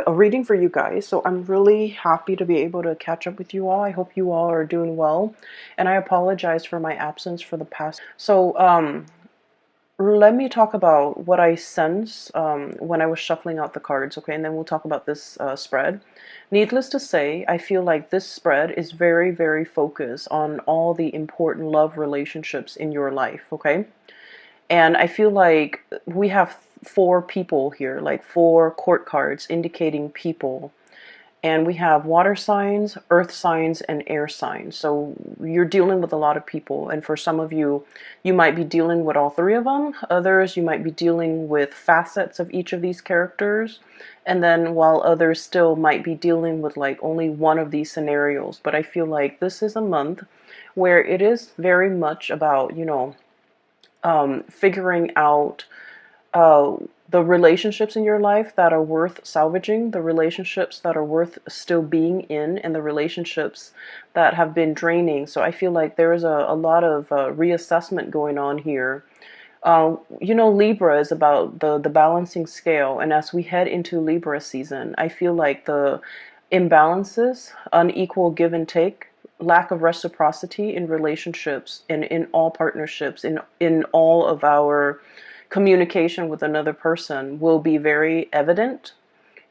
A reading for you guys. So I'm really happy to be able to catch up with you all. I hope you all are doing well, and I apologize for my absence for the past. So let me talk about what I sense when I was shuffling out the cards, okay? And then we'll talk about this spread. Needless to say, I feel like this spread is very, very focused on all the important love relationships in your life, okay? And I feel like we have four people here, like four court cards indicating people. And we have water signs, earth signs, and air signs. So you're dealing with a lot of people. And for some of you, you might be dealing with all three of them. Others, you might be dealing with facets of each of these characters. And then while others still might be dealing with like only one of these scenarios. But I feel like this is a month where it is very much about, figuring out uh, the relationships in your life that are worth salvaging, the relationships that are worth still being in, and the relationships that have been draining. So I feel like there is a lot of reassessment going on here. Libra is about the balancing scale, and as we head into Libra season, I feel like the imbalances, unequal give and take, lack of reciprocity in relationships and in all partnerships, in all of our communication with another person will be very evident.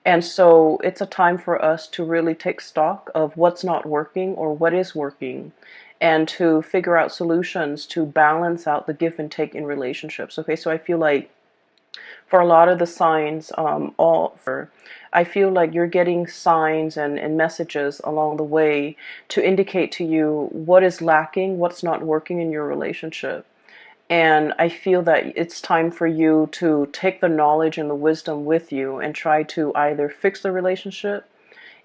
And so it's a time for us to really take stock of what's not working or what is working, and to figure out solutions to balance out the give and take in relationships. Okay, so I feel like for a lot of the signs, I feel like you're getting signs and messages along the way to indicate to you what is lacking, what's not working in your relationship. And I feel that it's time for you to take the knowledge and the wisdom with you and try to either fix the relationship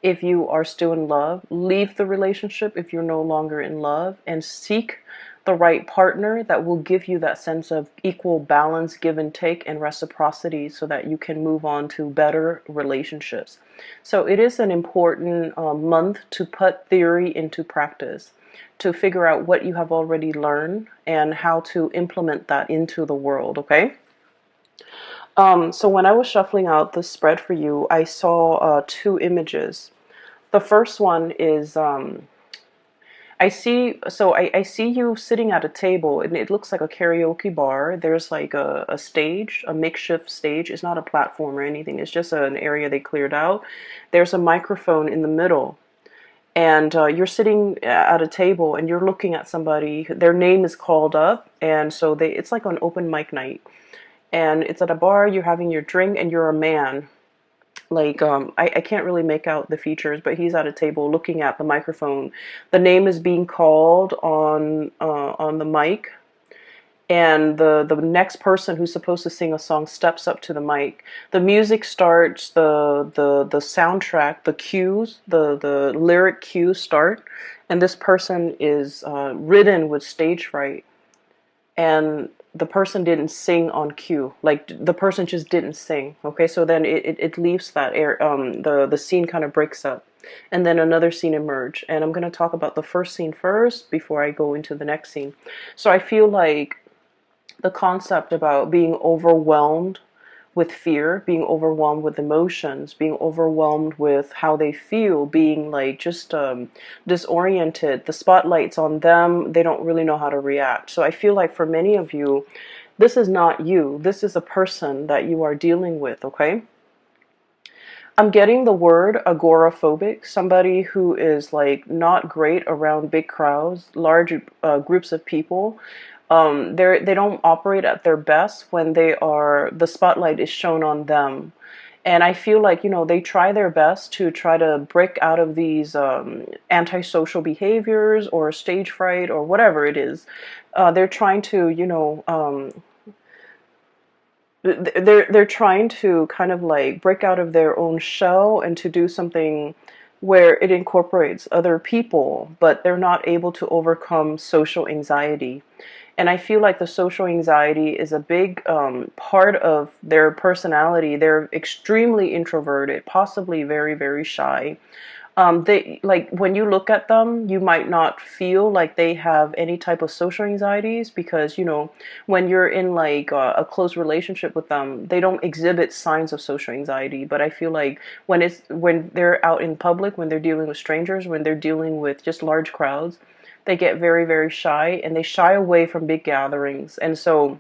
if you are still in love, leave the relationship if you're no longer in love, and seek the right partner that will give you that sense of equal balance, give and take, and reciprocity so that you can move on to better relationships. So it is an important month to put theory into practice, to figure out what you have already learned and how to implement that into the world, okay? So when I was shuffling out the spread for you, I saw two images. The first one is I see you sitting at a table, and it looks like a karaoke bar. There's like a stage, a makeshift stage. It's not a platform or anything. It's just an area they cleared out. There's a microphone in the middle, and you're sitting at a table and you're looking at somebody. Their name is called up, and so it's like an open mic night, and it's at a bar. You're having your drink, and you're a man. Like I can't really make out the features, but he's at a table looking at the microphone. The name is being called on the mic, and the next person who's supposed to sing a song steps up to the mic. The music starts, the soundtrack, the cues, the lyric cues start, and this person is ridden with stage fright, and the person didn't sing on cue. Like the person just didn't sing. Okay, so then it leaves that air. The scene kind of breaks up, and then another scene emerge. And I'm gonna talk about the first scene first before I go into the next scene. So I feel like the concept about being overwhelmed with fear, being overwhelmed with emotions, being overwhelmed with how they feel, being like just disoriented. The spotlight's on them. They don't really know how to react. So I feel like for many of you, this is not you. This is a person that you are dealing with, okay? I'm getting the word agoraphobic, somebody who is like not great around big crowds, large groups of people. They don't operate at their best when the spotlight is shown on them. And I feel like, they try their best to try to break out of these antisocial behaviors or stage fright or whatever it is. They're trying to, they're trying to kind of like break out of their own shell and to do something where it incorporates other people, but they're not able to overcome social anxiety. And I feel like the social anxiety is a big part of their personality. They're extremely introverted, possibly very, very shy. They like when you look at them, you might not feel like they have any type of social anxieties because when you're in like a close relationship with them, they don't exhibit signs of social anxiety. But I feel like when they're out in public, when they're dealing with strangers, when they're dealing with just large crowds, they get very, very shy and they shy away from big gatherings. And so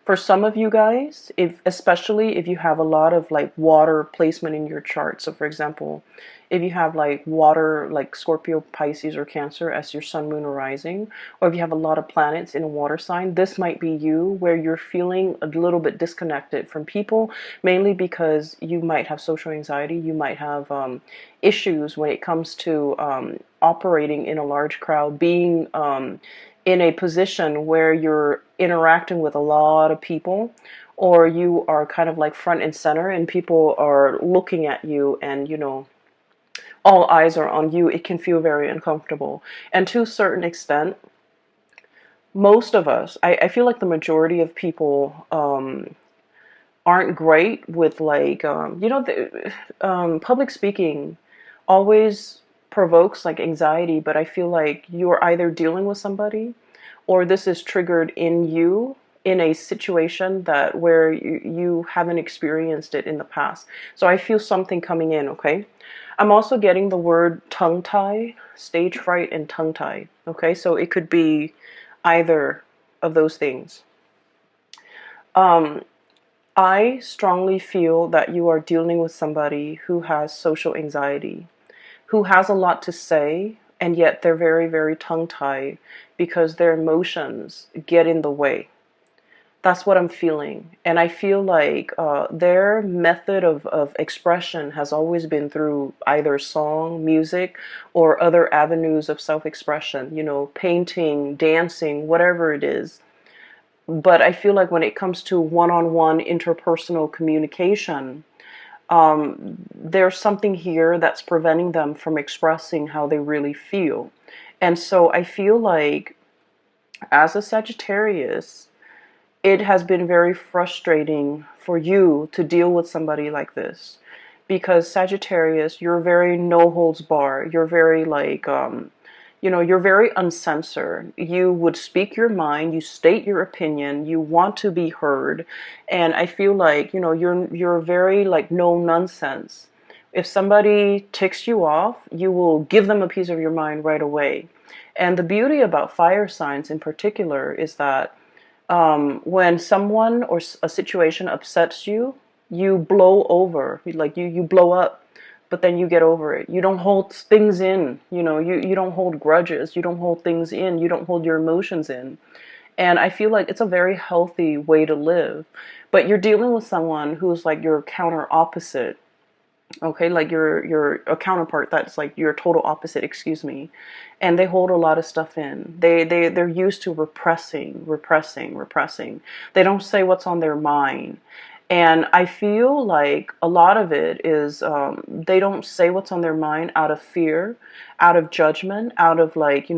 for some of you guys, if especially if you have a lot of like water placement in your chart. So for example, if you have like water like Scorpio, Pisces, or Cancer as your sun, moon, or rising, or if you have a lot of planets in a water sign, this might be you where you're feeling a little bit disconnected from people, mainly because you might have social anxiety, you might have issues when it comes to operating in a large crowd, being in a position where you're interacting with a lot of people, or you are kind of like front and center and people are looking at you and all eyes are on you, it can feel very uncomfortable. And to a certain extent, most of us, I feel like the majority of people aren't great with like public speaking always provokes like anxiety, but I feel like you're either dealing with somebody or this is triggered in you in a situation that where you haven't experienced it in the past. So I feel something coming in, okay? I'm also getting the word tongue tie, stage fright, and tongue tie, okay? So it could be either of those things. I strongly feel that you are dealing with somebody who has social anxiety, who has a lot to say, and yet they're very, very tongue-tied because their emotions get in the way. That's what I'm feeling. And I feel like their method of expression has always been through either song, music, or other avenues of self-expression, painting, dancing, whatever it is. But I feel like when it comes to one-on-one interpersonal communication, there's something here that's preventing them from expressing how they really feel. And so I feel like as a Sagittarius, it has been very frustrating for you to deal with somebody like this. Because Sagittarius, you're very no holds bar. You're very like, you're very uncensored. You would speak your mind, you state your opinion, you want to be heard. And I feel like, you're very like no nonsense. If somebody ticks you off, you will give them a piece of your mind right away. And the beauty about fire signs in particular is that when someone or a situation upsets you, you blow over, like you blow up, but then you get over it. You don't hold things in, you don't hold grudges, you don't hold things in, you don't hold your emotions in. And I feel like it's a very healthy way to live. But you're dealing with someone who's like your counter opposite. Okay, like you're a counterpart that's like your total opposite, excuse me. And they hold a lot of stuff in. They're used to repressing. They don't say what's on their mind. And I feel like a lot of it is they don't say what's on their mind out of fear, out of judgment, out of like,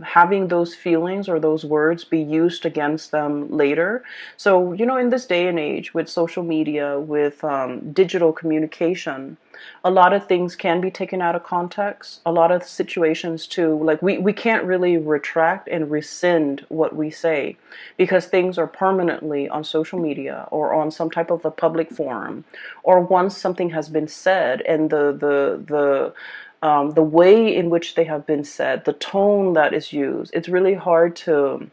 having those feelings or those words be used against them later. So, in this day and age with social media, with digital communication, a lot of things can be taken out of context. A lot of situations too, like we can't really retract and rescind what we say because things are permanently on social media or on some type of a public forum, or once something has been said and the way in which they have been said, the tone that is used, it's really hard to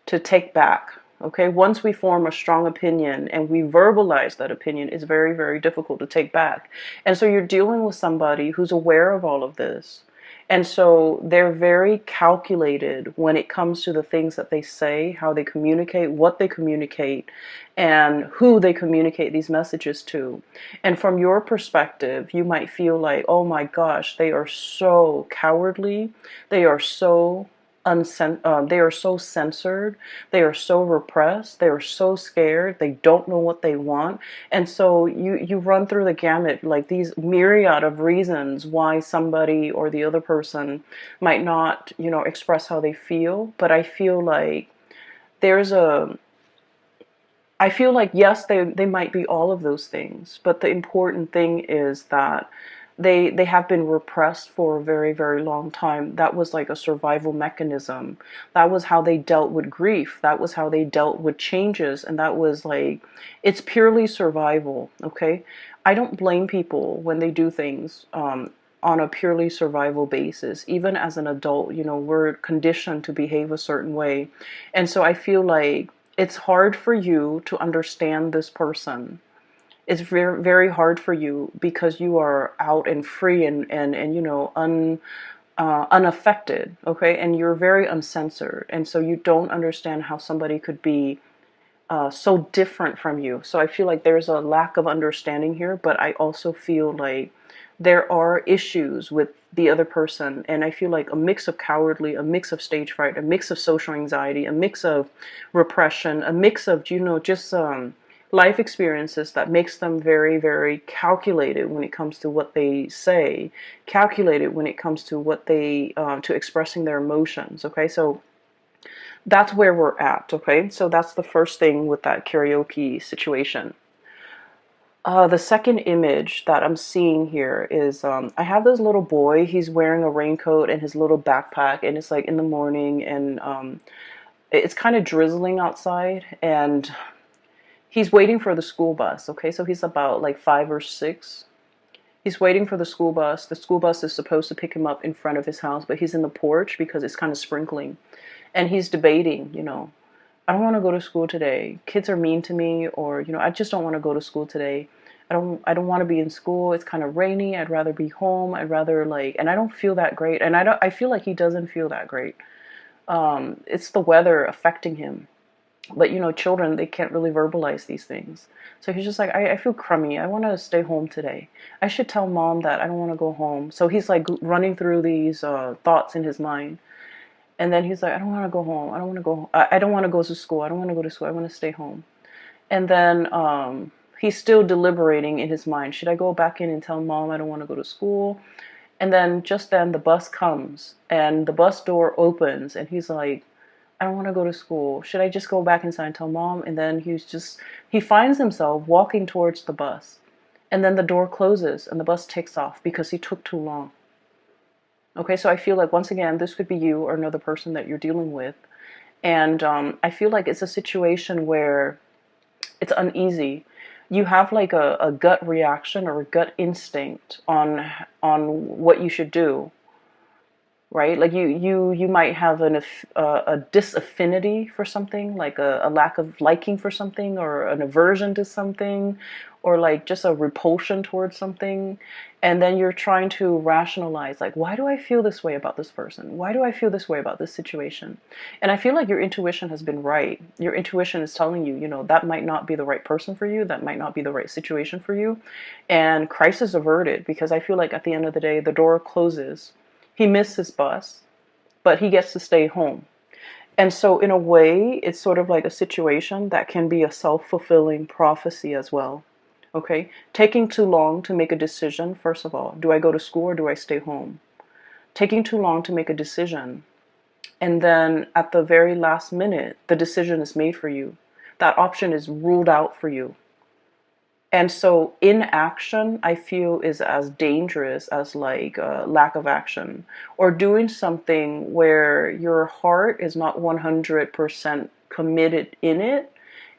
take back. Okay, once we form a strong opinion and we verbalize that opinion, it's very, very difficult to take back. And so you're dealing with somebody who's aware of all of this. And so they're very calculated when it comes to the things that they say, how they communicate, what they communicate, and who they communicate these messages to. And from your perspective, you might feel like, oh my gosh, they are so cowardly. They are so they are so censored, they are so repressed, they are so scared, they don't know what they want. And so you run through the gamut, like these myriad of reasons why somebody or the other person might not, express how they feel. But I feel like there's a I feel like, yes, they might be all of those things, but the important thing is that they have been repressed for a very, very long time. That was like a survival mechanism. That was how they dealt with grief. That was how they dealt with changes. And that was like, it's purely survival. Okay. I don't blame people when they do things on a purely survival basis. Even as an adult, you know, we're conditioned to behave a certain way. And so I feel like it's hard for you to understand this person. It's very, very hard for you because you are out and free and you know, unaffected, okay? And you're very uncensored. And so you don't understand how somebody could be so different from you. So I feel like there's a lack of understanding here, but I also feel like there are issues with the other person. And I feel like a mix of cowardly, a mix of stage fright, a mix of social anxiety, a mix of repression, a mix of, you know, just life experiences that makes them very, very calculated when it comes to what they say, calculated when it comes to what they, to expressing their emotions. Okay, so that's where we're at. Okay, so that's the first thing with that karaoke situation. The second image that I'm seeing here is I have this little boy. He's wearing a raincoat and his little backpack, and it's like in the morning, and it's kind of drizzling outside, and he's waiting for the school bus. Okay, so he's about like 5 or 6. He's waiting for the school bus. The school bus is supposed to pick him up in front of his house, but he's in the porch because it's kind of sprinkling. And he's debating, you know, I don't want to go to school today. Kids are mean to me, or, you know, I just don't want to go to school today. I don't want to be in school. It's kind of rainy. I'd rather be home. I'd rather like, and I don't feel that great. And I feel like he doesn't feel that great. It's the weather affecting him. But, you know, children, they can't really verbalize these things. So he's just like, I feel crummy. I want to stay home today. I should tell mom that I don't want to go home. So he's like running through these thoughts in his mind. And then he's like, I don't want to go home. I don't want to go. I don't want to go to school. I don't want to go to school. I want to stay home. And then he's still deliberating in his mind. Should I go back in and tell mom I don't want to go to school? And then just then the bus comes and the bus door opens and he's like, I don't want to go to school. Should I just go back inside and tell mom? And then he finds himself walking towards the bus. And then the door closes and the bus takes off because he took too long. Okay, so I feel like, once again, this could be you or another person that you're dealing with. And I feel like it's a situation where it's uneasy. You have like a gut reaction or a gut instinct on what you should do, right? Like you might have a disaffinity for something, like a lack of liking for something, or an aversion to something, or like just a repulsion towards something. And then you're trying to rationalize, like, why do I feel this way about this person? Why do I feel this way about this situation? And I feel like your intuition has been right. Your intuition is telling you, you know, that might not be the right person for you. That might not be the right situation for you. And crisis averted, because I feel like at the end of the day, the door closes. He missed his bus, but he gets to stay home. And so in a way, it's sort of like a situation that can be a self-fulfilling prophecy as well. Okay, taking too long to make a decision. First of all, do I go to school or do I stay home? Taking too long to make a decision. And then at the very last minute, the decision is made for you. That option is ruled out for you. And so inaction, I feel, is as dangerous as like lack of action, or doing something where your heart is not 100% committed in it.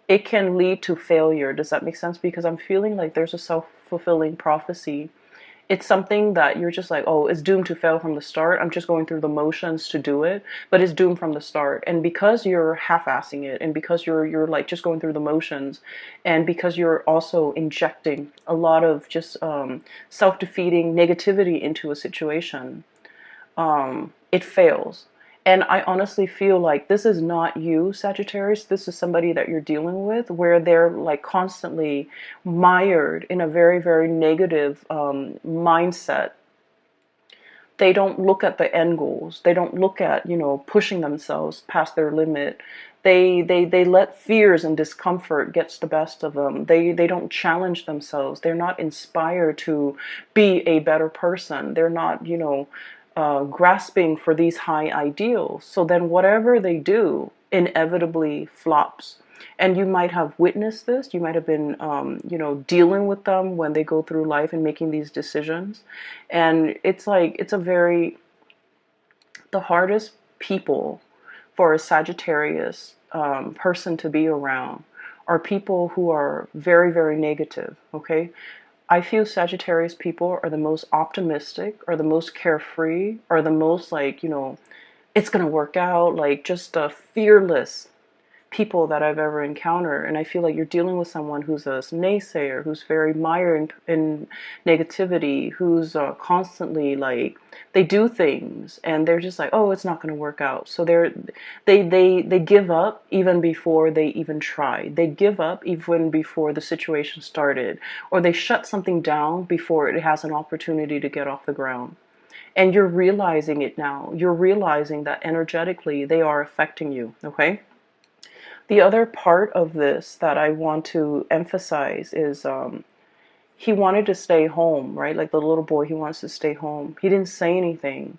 It can lead to failure. Does that make sense? Because I'm feeling like there's a self-fulfilling prophecy. It's something that you're just like, oh, it's doomed to fail from the start. I'm just going through the motions to do it, but it's doomed from the start. And because you're half-assing it, and because you're like just going through the motions, and because you're also injecting a lot of just self-defeating negativity into a situation, it fails. And I honestly feel like this is not you, Sagittarius. This is somebody that you're dealing with, where they're like constantly mired in a very, very negative mindset. They don't look at the end goals. They don't look at, you know, pushing themselves past their limit. They let fears and discomfort gets the best of them. They don't challenge themselves. They're not inspired to be a better person. They're not, you know, grasping for these high ideals. So then whatever they do inevitably flops. And you might have witnessed this. You might have been, dealing with them when they go through life and making these decisions. And it's like, the hardest people for a Sagittarius person to be around are people who are very, very negative, okay? I feel Sagittarius people are the most optimistic, are the most carefree, are the most like, it's going to work out, like just fearless people that I've ever encountered. And I feel like you're dealing with someone who's a naysayer, who's very mired in negativity, who's constantly like, they do things and they're just like, oh, it's not going to work out. So they give up even before they even try. They give up even before the situation started, or they shut something down before it has an opportunity to get off the ground. And you're realizing it now. You're realizing that energetically they are affecting you, okay? The other part of this that I want to emphasize is he wanted to stay home, right? Like the little boy, he wants to stay home. He didn't say anything.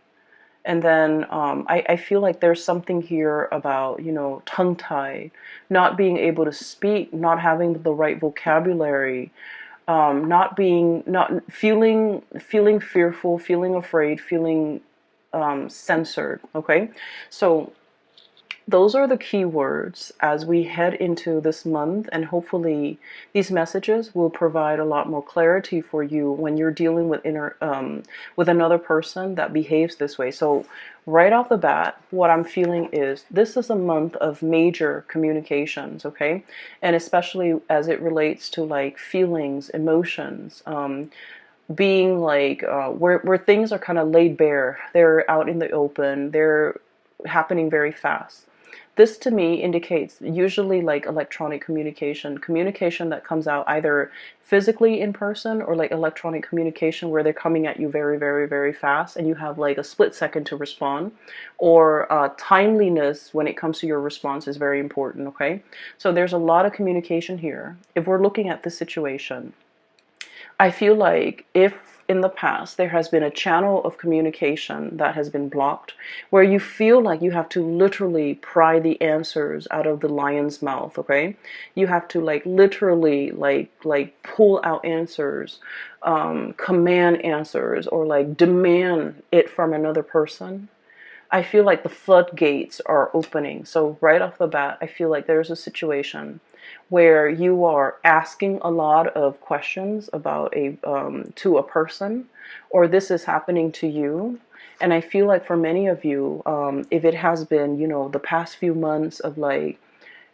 And then I feel like there's something here about, tongue-tied, not being able to speak, not having the right vocabulary, not feeling fearful, feeling afraid, feeling censored, okay? So those are the key words as we head into this month, and hopefully these messages will provide a lot more clarity for you when you're dealing with with another person that behaves this way. So right off the bat, what I'm feeling is this is a month of major communications, okay? And especially as it relates to like feelings, emotions, being like where things are kind of laid bare, they're out in the open, they're happening very fast. This to me indicates usually like electronic communication, communication that comes out either physically in person or like electronic communication where they're coming at you very, very, very fast and you have like a split second to respond, or timeliness when it comes to your response is very important, okay? So there's a lot of communication here. If we're looking at this situation, I feel like if in the past there has been a channel of communication that has been blocked, where you feel like you have to literally pry the answers out of the lion's mouth, okay? You have to like literally like pull out answers, command answers, or like demand it from another person. I feel like the floodgates are opening. So right off the bat, I feel like there's a situation where you are asking a lot of questions about to a person, or this is happening to you. And I feel like for many of you, if it has been, the past few months of like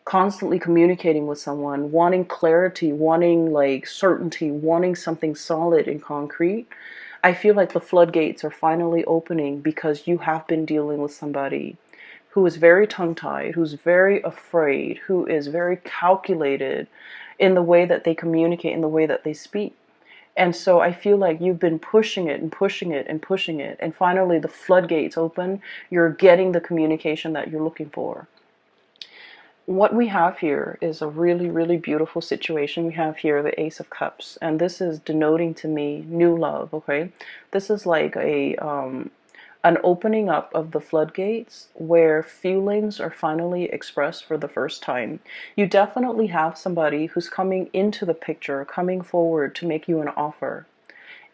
constantly communicating with someone, wanting clarity, wanting like certainty, wanting something solid and concrete, I feel like the floodgates are finally opening because you have been dealing with somebody who is very tongue-tied, who's very afraid, who is very calculated in the way that they communicate, in the way that they speak. And so I feel like you've been pushing it and pushing it and pushing it, and finally the floodgates open. You're getting the communication that you're looking for. What we have here is a really, really beautiful situation. We have here the Ace of Cups, and this is denoting to me new love, okay? This is like an opening up of the floodgates where feelings are finally expressed for the first time. You definitely have somebody who's coming into the picture, coming forward to make you an offer.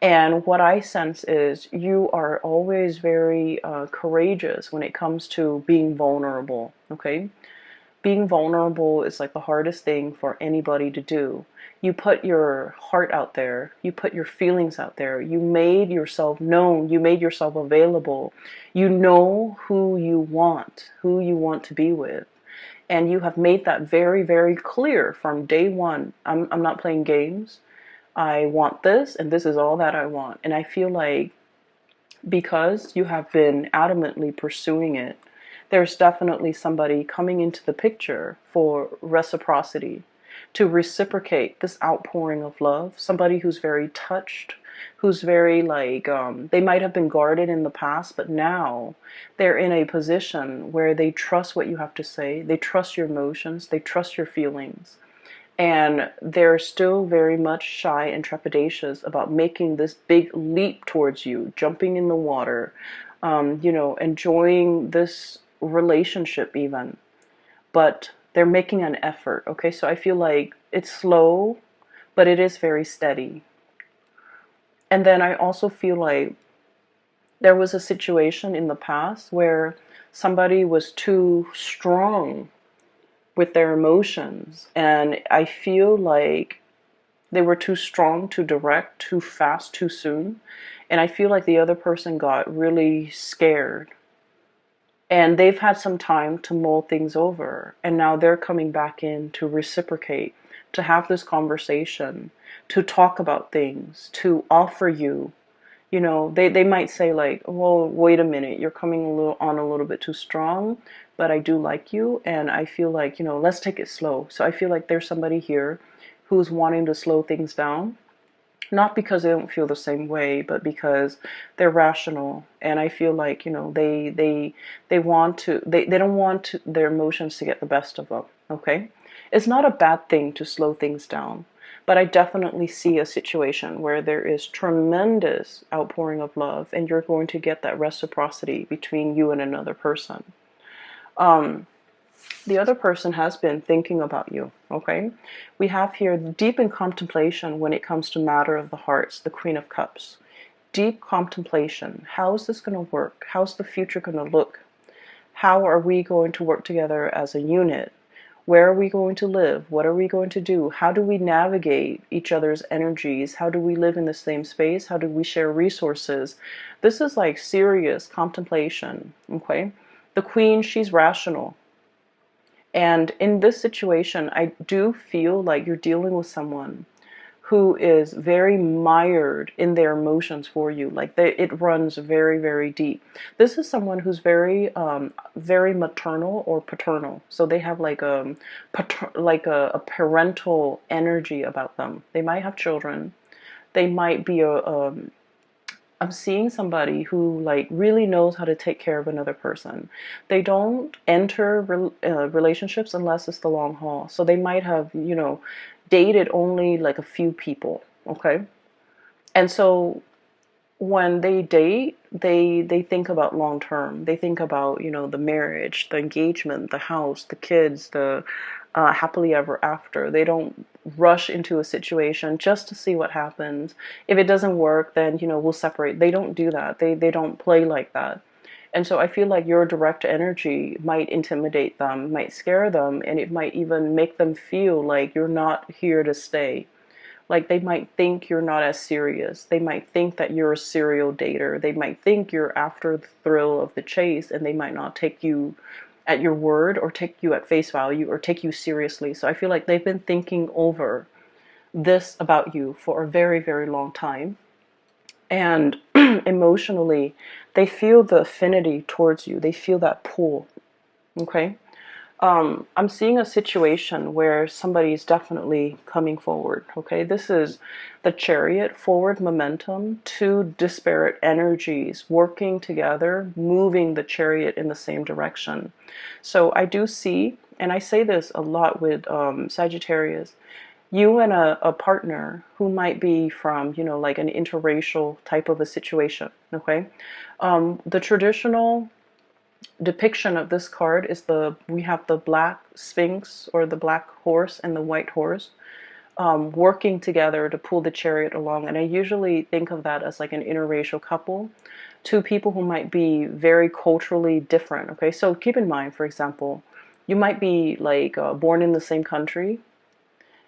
And what I sense is you are always very courageous when it comes to being vulnerable, okay? Being vulnerable is like the hardest thing for anybody to do. You put your heart out there, you put your feelings out there, you made yourself known, you made yourself available. You know who you want to be with. And you have made that very, very clear from day one. I'm not playing games. I want this, and this is all that I want. And I feel like because you have been adamantly pursuing it, there's definitely somebody coming into the picture for reciprocity, to reciprocate this outpouring of love. Somebody who's very touched, who's very like, they might have been guarded in the past, but now they're in a position where they trust what you have to say, they trust your emotions, they trust your feelings. And they're still very much shy and trepidatious about making this big leap towards you, jumping in the water, enjoying this relationship even. But They're making an effort. Okay, so I feel like it's slow, but it is very steady. And then I also feel like there was a situation in the past where somebody was too strong with their emotions, and I feel like they were too strong, too direct, too fast, too soon. And I feel like the other person got really scared. And they've had some time to mull things over. And now they're coming back in to reciprocate, to have this conversation, to talk about things, to offer you. They might say like, well, wait a minute, you're coming a little bit too strong, but I do like you, and I feel like, let's take it slow. So I feel like there's somebody here who's wanting to slow things down, not because they don't feel the same way, but because they're rational. And I feel like, they want to, they don't want their emotions to get the best of them. Okay, it's not a bad thing to slow things down, but I definitely see a situation where there is tremendous outpouring of love, and you're going to get that reciprocity between you and another person. The other person has been thinking about you. Okay, we have here deep in contemplation when it comes to matter of the hearts, the Queen of Cups. Deep contemplation. How is this going to work? How's the future going to look? How are we going to work together as a unit? Where are we going to live? What are we going to do? How do we navigate each other's energies? How do we live in the same space? How do we share resources? This is like serious contemplation. Okay, the Queen, she's rational. And in this situation, I do feel like you're dealing with someone who is very mired in their emotions for you. Like it runs very, very deep. This is someone who's very, very maternal or paternal. So they have like a parental energy about them. They might have children. They might be I'm seeing somebody who like really knows how to take care of another person. They don't enter relationships unless it's the long haul. So they might have, dated only like a few people. Okay. And so when they date, they think about long term. They think about, the marriage, the engagement, the house, the kids, the happily ever after. They don't rush into a situation just to see what happens. If it doesn't work, then, we'll separate. They don't do that. They don't play like that. And so I feel like your direct energy might intimidate them, might scare them, and it might even make them feel like you're not here to stay. Like they might think you're not as serious. They might think that you're a serial dater. They might think you're after the thrill of the chase, and they might not take you at your word or take you at face value or take you seriously. So I feel like they've been thinking over this about you for a very, very long time. And emotionally, they feel the affinity towards you. They feel that pull. Okay? I'm seeing a situation where somebody is definitely coming forward. Okay, this is the Chariot, forward momentum, two disparate energies working together, moving the Chariot in the same direction. So I do see, and I say this a lot with Sagittarius, you and a partner who might be from, like an interracial type of a situation. Okay, the traditional depiction of this card is we have the black sphinx or the black horse and the white horse working together to pull the chariot along. And I usually think of that as like an interracial couple, two people who might be very culturally different. Okay, so keep in mind, for example, you might be like born in the same country,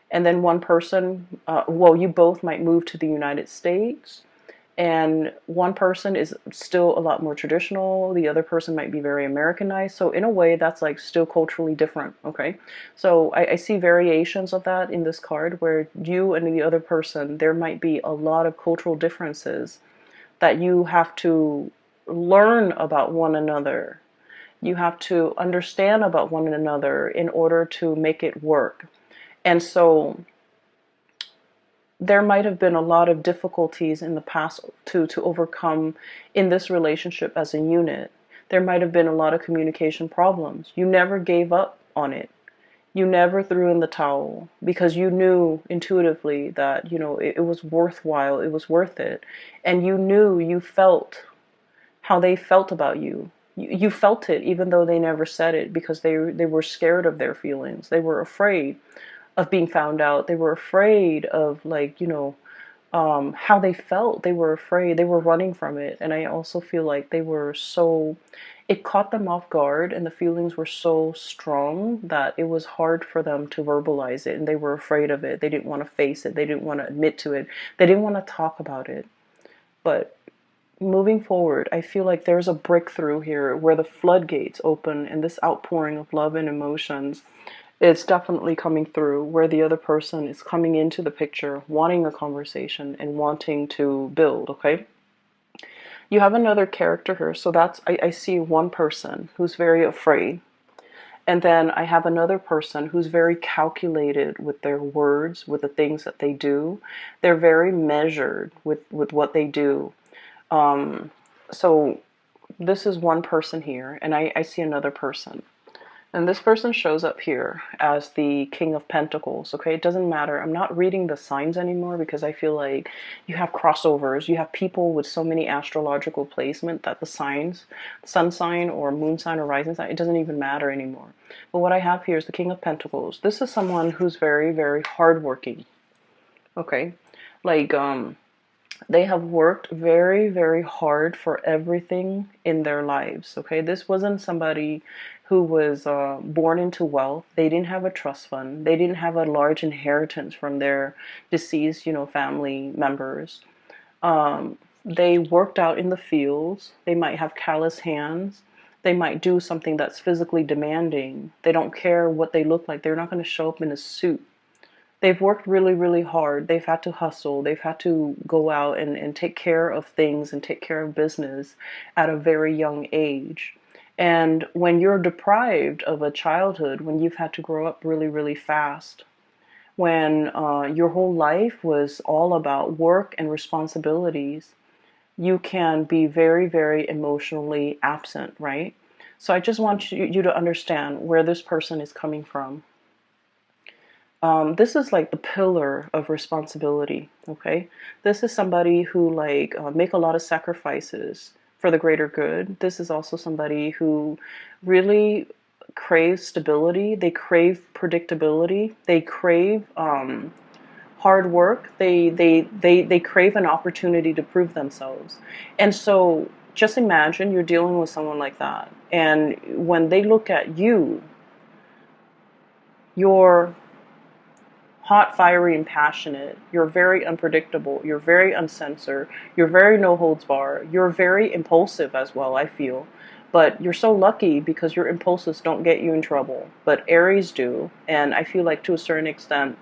and then one person, you both might move to the United States, and one person is still a lot more traditional, the other person might be very Americanized. So in a way, that's like still culturally different. Okay, so I see variations of that in this card where you and the other person, there might be a lot of cultural differences that you have to learn about one another. You have to understand about one another in order to make it work. And so there might have been a lot of difficulties in the past to overcome in this relationship as a unit. There might have been a lot of communication problems. You never gave up on it. You never threw in the towel because you knew intuitively that, it was worthwhile, it was worth it. And you knew, you felt how they felt about you. You felt it even though they never said it, because they were scared of their feelings. They were afraid of being found out. They were afraid of, like, how they felt. They were afraid. They were running from it. And I also feel like they were so, it caught them off guard, and the feelings were so strong that it was hard for them to verbalize it, and they were afraid of it. They didn't want to face it. They didn't want to admit to it. They didn't want to talk about it. But moving forward, I feel like there's a breakthrough here where the floodgates open, and this outpouring of love and emotions is definitely coming through, where the other person is coming into the picture, wanting a conversation and wanting to build, okay? You have another character here, so I see one person who's very afraid. And then I have another person who's very calculated with their words, with the things that they do. They're very measured with what they do. So this is one person here, and I see another person. And this person shows up here as the King of Pentacles, okay? It doesn't matter. I'm not reading the signs anymore because I feel like you have crossovers. You have people with so many astrological placement that the signs, sun sign or moon sign or rising sign, it doesn't even matter anymore. But what I have here is the King of Pentacles. This is someone who's very, very hardworking, okay? Like, they have worked very, very hard for everything in their lives, okay? This wasn't somebody who was born into wealth. They didn't have a trust fund. They didn't have a large inheritance from their deceased, family members. They worked out in the fields. They might have callous hands. They might do something that's physically demanding. They don't care what they look like. They're not going to show up in a suit. They've worked really, really hard. They've had to hustle. They've had to go out and take care of things and take care of business at a very young age. And when you're deprived of a childhood, when you've had to grow up really, really fast, when your whole life was all about work and responsibilities, you can be very, very emotionally absent, right? So I just want you to understand where this person is coming from. This is like the pillar of responsibility, okay? This is somebody who make a lot of sacrifices for the greater good. This is also somebody who really craves stability. They crave predictability. They crave hard work. They crave an opportunity to prove themselves. And so just imagine you're dealing with someone like that. And when they look at you, you're hot, fiery, and passionate. You're very unpredictable. You're very uncensored. You're very no holds bar. You're very impulsive as well, I feel. But you're so lucky because your impulses don't get you in trouble. But Aries do. And I feel like to a certain extent,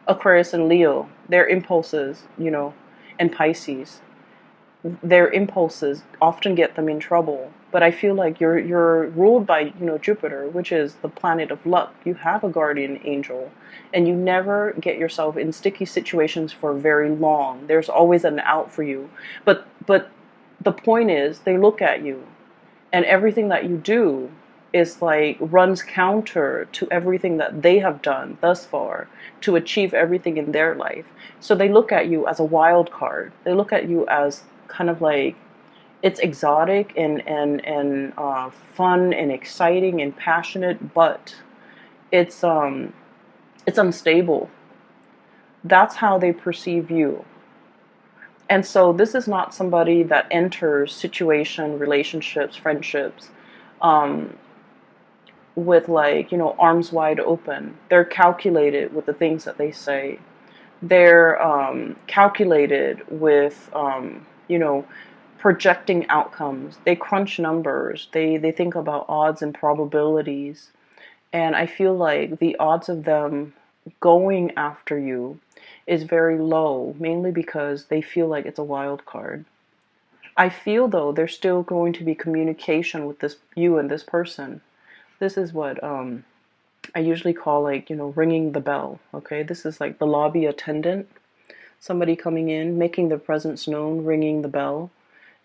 Aquarius and Leo, their impulses, and Pisces, their impulses often get them in trouble. But I feel like you're ruled by, Jupiter, which is the planet of luck. You have a guardian angel, and you never get yourself in sticky situations for very long. There's always an out for you. But the point is, they look at you, and everything that you do is runs counter to everything that they have done thus far to achieve everything in their life. So they look at you as a wild card. They look at you as kind of like, it's exotic and fun and exciting and passionate, but it's unstable. That's how they perceive you. And so this is not somebody that enters relationships, friendships, with arms wide open. They're calculated with the things that they say. They're calculated with projecting outcomes. They crunch numbers. They think about odds and probabilities. And I feel like the odds of them going after you is very low, mainly because they feel like it's a wild card. I feel though there's still going to be communication with you and this person. This is what I usually call ringing the bell. Okay, this is like the lobby attendant, somebody coming in, making their presence known, ringing the bell,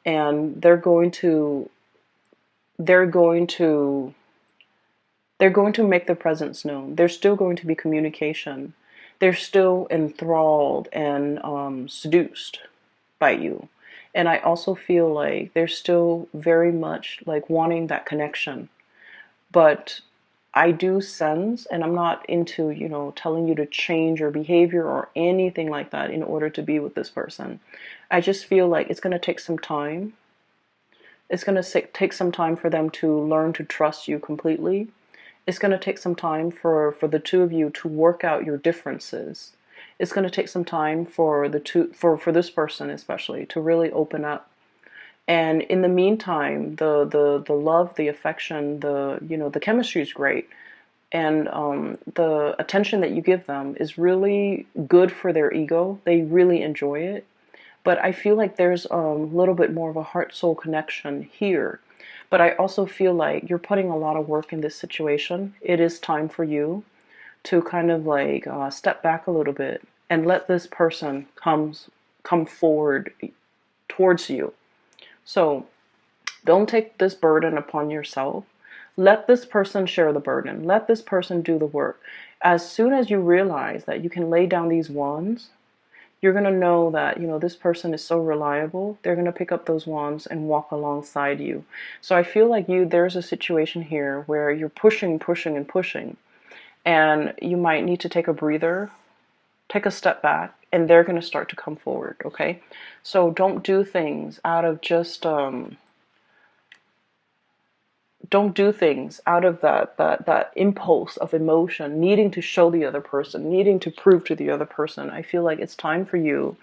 and they're going to make their presence known. There's still going to be communication. They're still enthralled and seduced by you. And I also feel like they're still very much like wanting that connection. But I do sense, and I'm not into, telling you to change your behavior or anything like that in order to be with this person. I just feel like it's going to take some time. It's going to take some time for them to learn to trust you completely. It's going to take some time for the two of you to work out your differences. It's going to take some time for for this person especially to really open up. And in the meantime, the love, the affection, the chemistry is great, and the attention that you give them is really good for their ego. They really enjoy it. But I feel like there's a little bit more of a heart soul connection here. But I also feel like you're putting a lot of work in this situation. It is time for you to kind of like step back a little bit and let this person come forward towards you. So don't take this burden upon yourself. Let this person share the burden. Let this person do the work. As soon as you realize that you can lay down these wands, you're going to know that, this person is so reliable. They're going to pick up those wands and walk alongside you. So I feel like there's a situation here where you're pushing, pushing, and pushing. And you might need to take a breather, take a step back, and they're going to start to come forward, okay? So don't do things out of just don't do things out of that impulse of emotion, needing to show the other person, needing to prove to the other person. I feel like it's time for you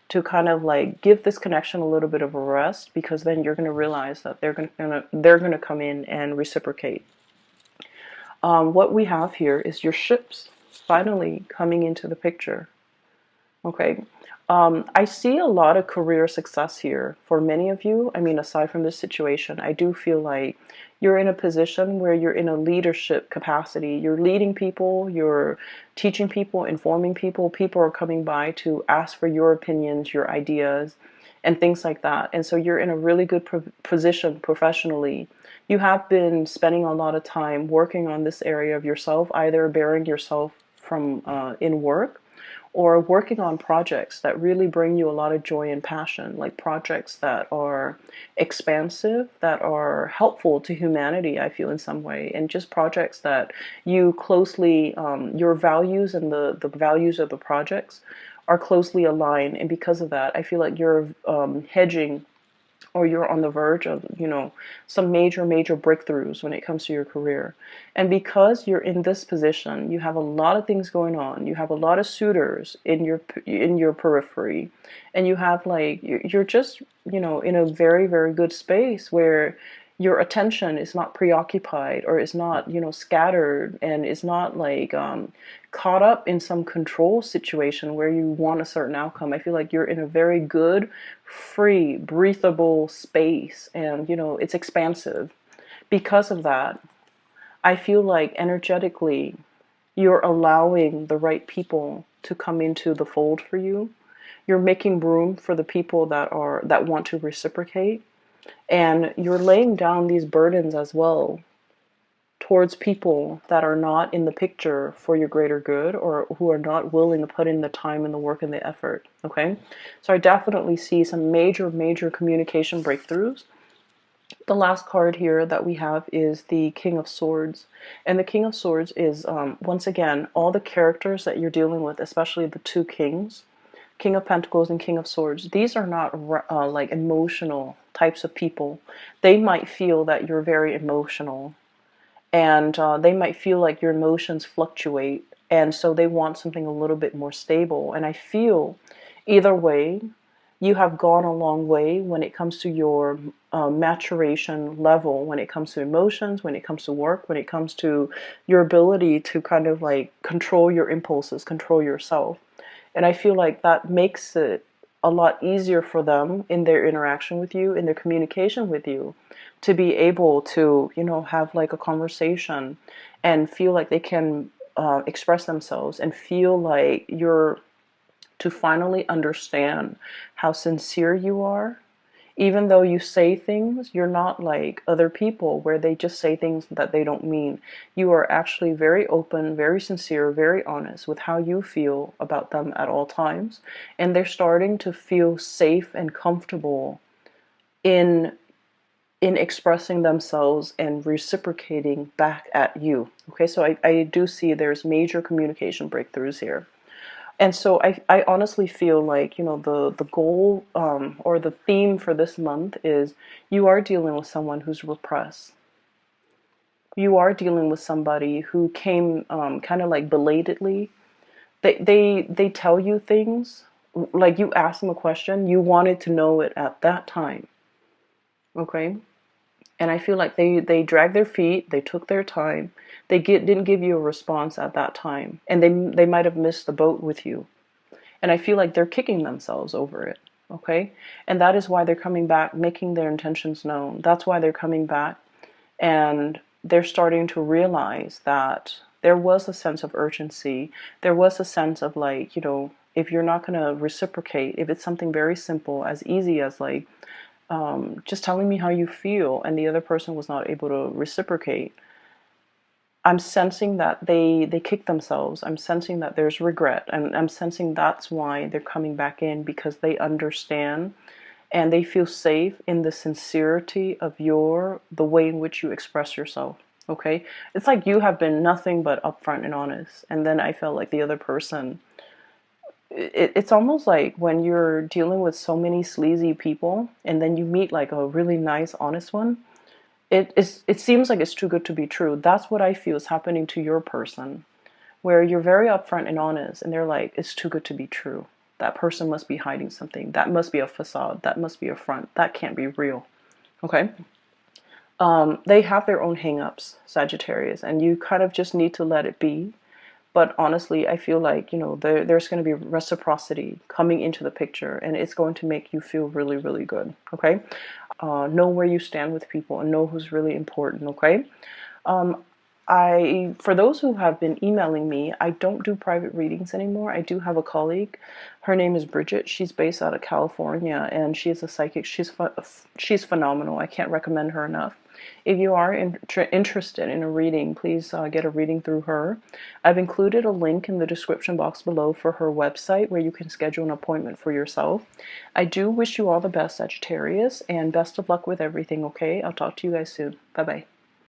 to kind of like give this connection a little bit of a rest, because then you're going to realize that they're going to come in and reciprocate. What we have here is your ships finally coming into the picture. Okay. I see a lot of career success here for many of you. I mean, aside from this situation, I do feel like you're in a position where you're in a leadership capacity. You're leading people, you're teaching people, informing people. People are coming by to ask for your opinions, your ideas, and things like that. And so you're in a really good position professionally. You have been spending a lot of time working on this area of yourself, either bearing yourself from in work, or working on projects that really bring you a lot of joy and passion, like projects that are expansive, that are helpful to humanity, I feel, in some way, and just projects that you closely, your values and the values of the projects are closely aligned. And because of that, I feel like you're hedging, or you're on the verge of, some major breakthroughs when it comes to your career. And because you're in this position, you have a lot of things going on. You have a lot of suitors in your periphery, and you have like you're just, in a very, very good space where your attention is not preoccupied, or is not, scattered, and is not like caught up in some control situation where you want a certain outcome. I feel like you're in a very good, free, breathable space, and it's expansive. Because of that, I feel like energetically you're allowing the right people to come into the fold for you. You're making room for the people that want to reciprocate, and you're laying down these burdens as well towards people that are not in the picture for your greater good, or who are not willing to put in the time and the work and the effort. Okay, so I definitely see some major communication breakthroughs. The last card here that we have is the King of Swords, and the King of Swords is once again all the characters that you're dealing with, especially the two kings, King of Pentacles and King of Swords. These are not like emotional types of people. They might feel that you're very emotional, and they might feel like your emotions fluctuate, and so they want something a little bit more stable. And I feel either way, you have gone a long way when it comes to your maturation level, when it comes to emotions, when it comes to work, when it comes to your ability to kind of like control your impulses, control yourself. And I feel like that makes it a lot easier for them in their interaction with you, in their communication with you, to be able to, have like a conversation and feel like they can express themselves, and feel like you're to finally understand how sincere you are. Even though you say things, you're not like other people where they just say things that they don't mean. You are actually very open, very sincere, very honest with how you feel about them at all times. And they're starting to feel safe and comfortable in expressing themselves and reciprocating back at you. Okay, so I do see there's major communication breakthroughs here. And so I honestly feel like, the goal, or the theme for this month is you are dealing with someone who's repressed. You are dealing with somebody who came, kind of like belatedly. They tell you things, like you ask them a question, you wanted to know it at that time. Okay? And I feel like they dragged their feet, they took their time, didn't give you a response at that time, and they might have missed the boat with you. And I feel like they're kicking themselves over it. Okay? And that is why they're coming back, making their intentions known. That's why they're coming back, and they're starting to realize that there was a sense of urgency. There was a sense of, like, if you're not going to reciprocate, if it's something very simple, as easy as, like, just telling me how you feel, and the other person was not able to reciprocate, I'm sensing that they kick themselves. I'm sensing that there's regret, and I'm sensing that's why they're coming back in, because they understand and they feel safe in the sincerity of the way in which you express yourself. Okay, it's like you have been nothing but upfront and honest, and then I felt like the other person, it's almost like when you're dealing with so many sleazy people and then you meet like a really nice honest one, it seems like it's too good to be true. That's what I feel is happening to your person, where you're very upfront and honest, and they're like, it's too good to be true. That person must be hiding something. That must be a facade. That must be a front. That can't be real. Okay? They have their own hangups, Sagittarius, and you kind of just need to let it be. But honestly, I feel like, there's going to be reciprocity coming into the picture, and it's going to make you feel really, really good. Okay? Know where you stand with people and know who's really important. Okay? For those who have been emailing me, I don't do private readings anymore. I do have a colleague. Her name is Bridget. She's based out of California, and she is a psychic. She's phenomenal. I can't recommend her enough. If you are interested in a reading, please get a reading through her. I've included a link in the description box below for her website where you can schedule an appointment for yourself. I do wish you all the best, Sagittarius, and best of luck with everything, okay? I'll talk to you guys soon. Bye-bye.